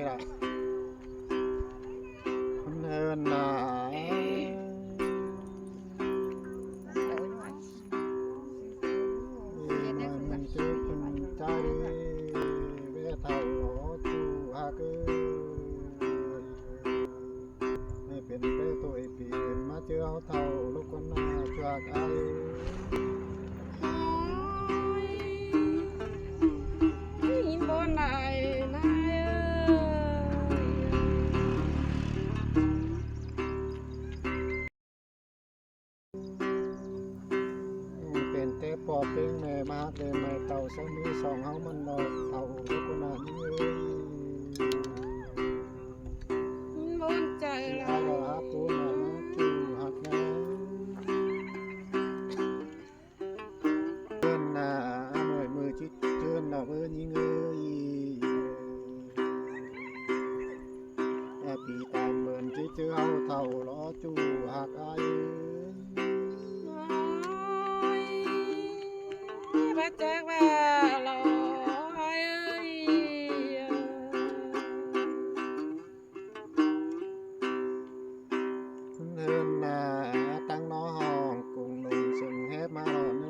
là hơn là mình chưa cùng trai về thầu nó chu hạ cứเป็นไปตัวเปลี่ยนมาเจอเท่าลูกคนหน้าจากไอ้ยินบ่นายนายเป็นเตะปอบเป็นแม่มาเป็นแม่เต่าสมีสองเฮามันนอกเท่าลูกคนหน้านี่ยินบ่นใจละ หาปูน่ะมาจูหักนะเดินหน้าหน่วยมือจิตเชิญหน้าเบอร์ยิงปีตามเหมือนที่เจอเฮาเท่าล้อจูหักไอ้บ่จักว่าลอยเดินหน้าตั้งน้อห้องกุ้งลงเชิงแฮบมาหล่อเน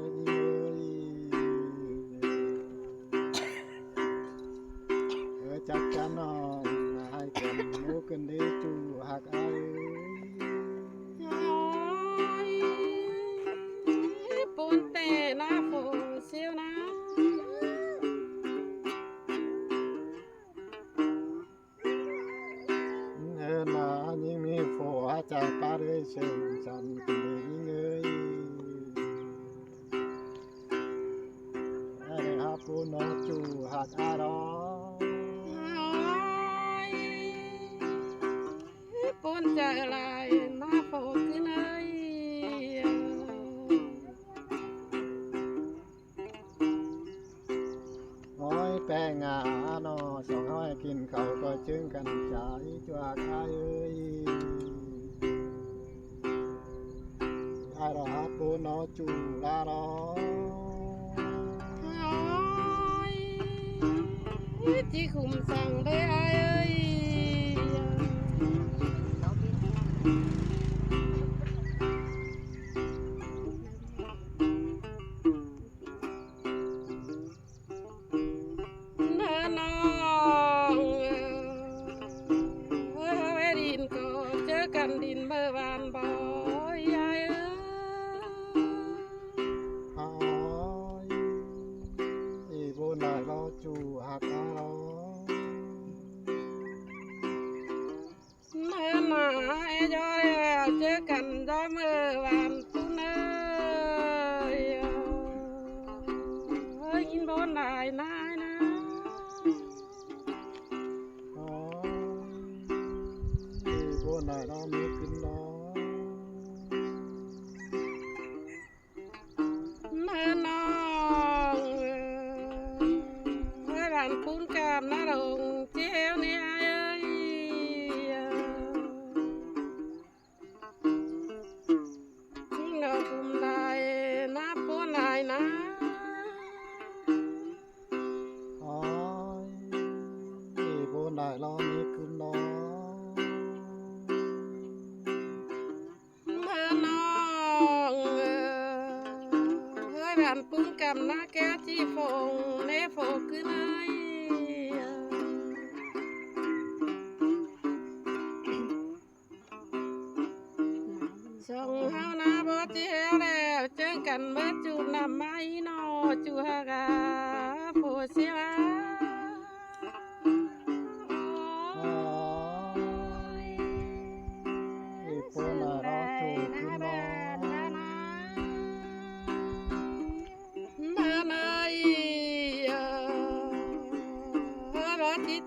ื้อจักจะนอนให้กันมูกันได้จูหักไอ้ปูนแต่หน้าฝนเสียวนะนายิ่งมีฝนจากป่าเลยเชิงจันกันเลยยิ่งให้ได้หาปูนอจูหักอารอปูนใจลายหน้าฝนขึ้นเลยน้อยแป้งงานอสองห้อยกินเขาก็จึงกันใจจวกไอ้ไอ้รอหาปูนอจูลารอที่คุมสั่งได้ไอ้กันดินเมื่อวานบ่ยายอ้อยอีโบนายรอจูหักอารอเมื่อหนาย้อยเจอกันย้อยเมื่อวานตุนยินบ่นายนายนะโบนายรอมีขึ้นน้อเมื่อน้องเมื่อร้านปูนกามนาลงเจ้าเนี่ยทิ้งเอาคุมนายนะปูนายนะอ้อยโบนายรอมีขึ้นน้อปุ้งกำนาแก้จีฟงเนโฟขึ้นไอส่งเฮานาบ่เจียวแล้วเจอกันเมื่อจูบนำไม้นอจูฮากาโฟเสียโบนายรอจูขึ้นน้อ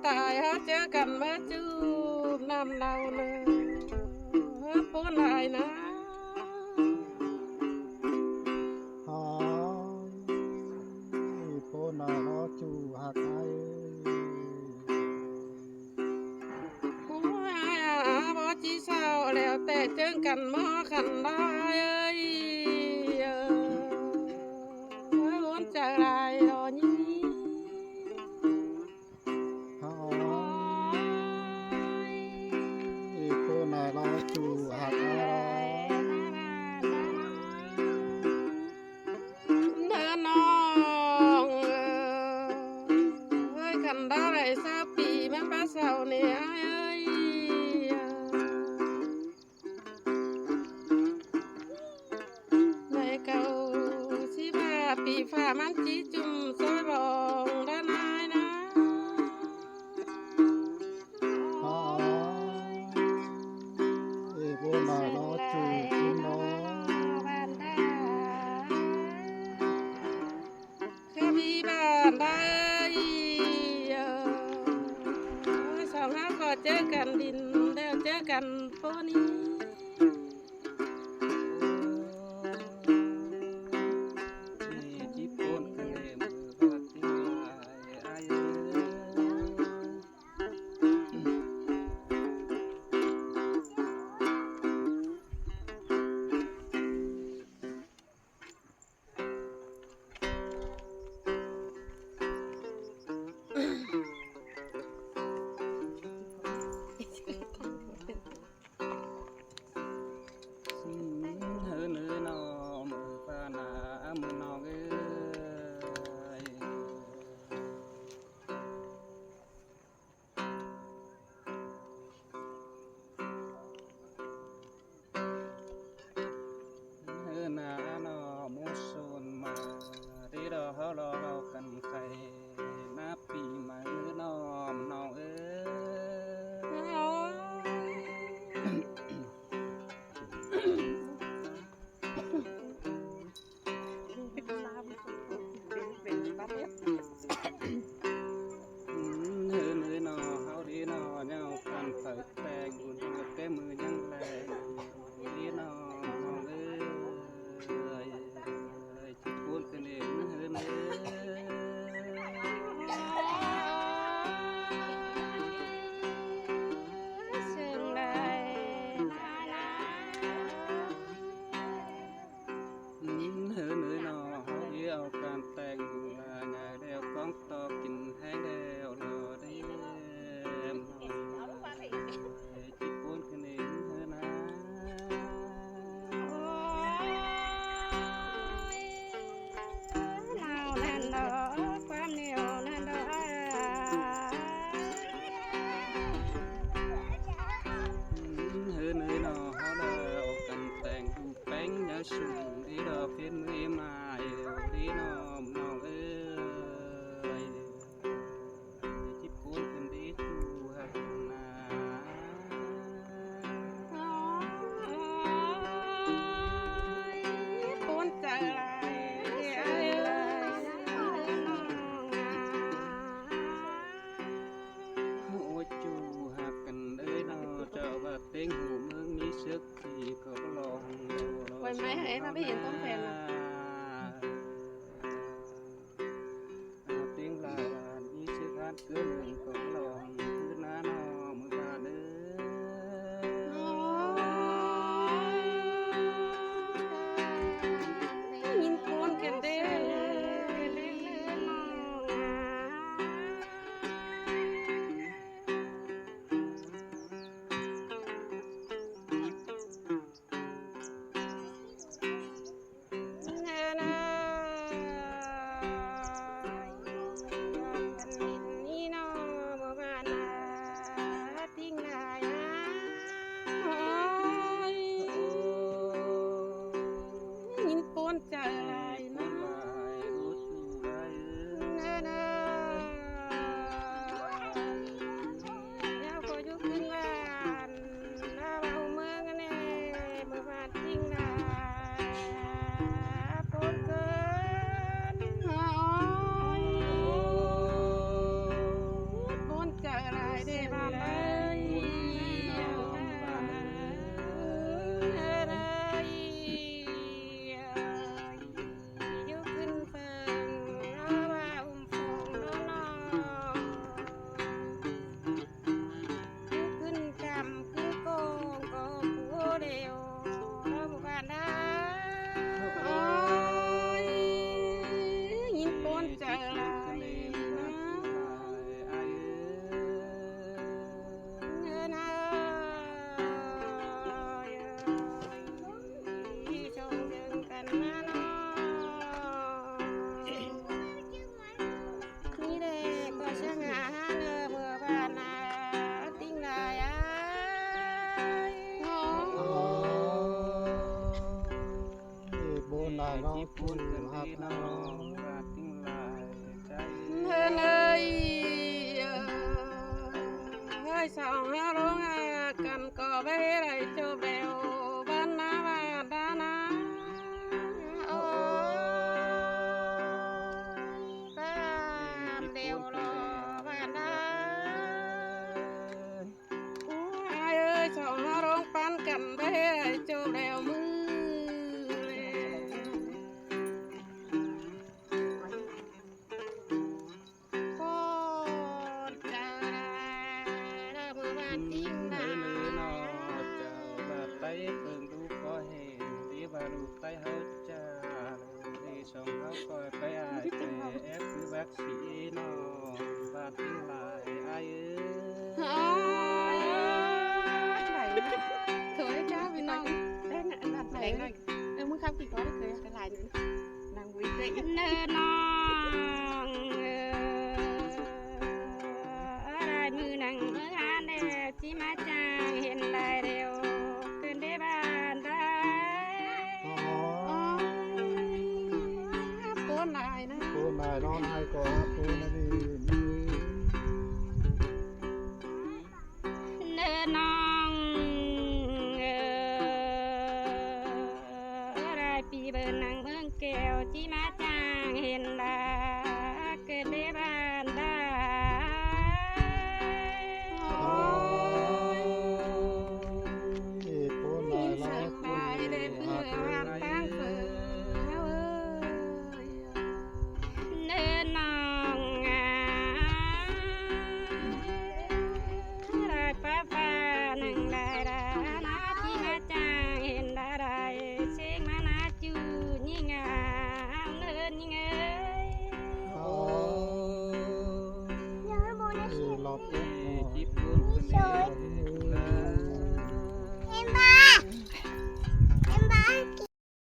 ตายฮะเจอกันเมื่อจูบนำเราเลยปูนายนะโบนายรอจูหักไอ้บ่จีเศร้าแล้วแต่เจอกันเมื่อขันได้ล้วนใจลายรอนี้ กันได้ไรซาปีแม่ป้าเสาเนี่ยเอ้ยในเก่าสิบาปีฝ่ามันจีจุ่มซอยบองด้านนายนะ อ๋อเอ้โบนาเนาะจูกินเนาะ บ้านได้ข้ามีบ้านได้สองห้าก็เจอกันดินแล้วเจอกันโปนี้ จิปนกันเลยมือพัดที่ไอ้เฮ้อเนื้อนอมือปานามือนองเฮ้อนาหนอมุสนมาที่เราเขารอเรากันใครนับปีมาเนื้อนอมนองเฮ้อเนื้อนอเขาดีนอเงากันเปิดแปลงกับแก้มือยังแรงดีนอมองจิตพูดกันเองเฮ้อเนื้อ เชิงใด เหือเหนื่อยหนอเขาเดียวการแต่งลาไงเดียวก้องต่อกินให้เดียวรอได้จิตปูนกันเองเหือนะ โอ้ยหนาวแน่นดอกความเหนียวแน่นดอก เหือเหนื่อยหนอเขาเดียวกันแต่งแป้งยาสูงที่ดอกเพี้ยนมือมาที่นอมนองจิตปูนกันดีจูหักนา ปูนใจโอ้จูหักกันเลยนอเจ้าว่าเต็งหูเมืองนี้ซึกที่ก็ลอง ไว้ไหมให้มาไปเห็นต้นแฟน เต็งลานี้ซึกหัดเกินก็ลองคือน้านอมือบาเด้อ ยินปูนกันเด้ ปูนขึ้นที่น้องบาดทิ้งลายใจ เฮ้ยเฮ้ยสองห้าร้องกันก็ไม่ไรจบแล้วบ้านนาบ้านดานาโอ้ตามเดียวรอบ้านนาโอ้ยเอ้ยสองห้าร้องปันกันไม่ไรจบแล้วมือลูกใต้เฮาจ้าที่สองเฮาคอยไปอายแต่แอบคือวักสีน้องบาดทิ้งลายอายเอ้ยเคยจ้าพี่น้องเล่นนัดไหนหน่อยมึงข้ามกี่ก้อนเคยไปลายนึงนางวิ่งเลยเนินน้องลายมือนางเมื่อหาแดดที่มาจางเห็นลายเร็วขึ้นได้บ้านได้ปูนายนอนให้ก่อนปูนาดีเนินน้องได้ปีเบิร์นางเมืองแก้วที่มาจางเห็นลาเกิดได้บ้านได้ปูนายร้องปูนาย จิบปูนขึ้น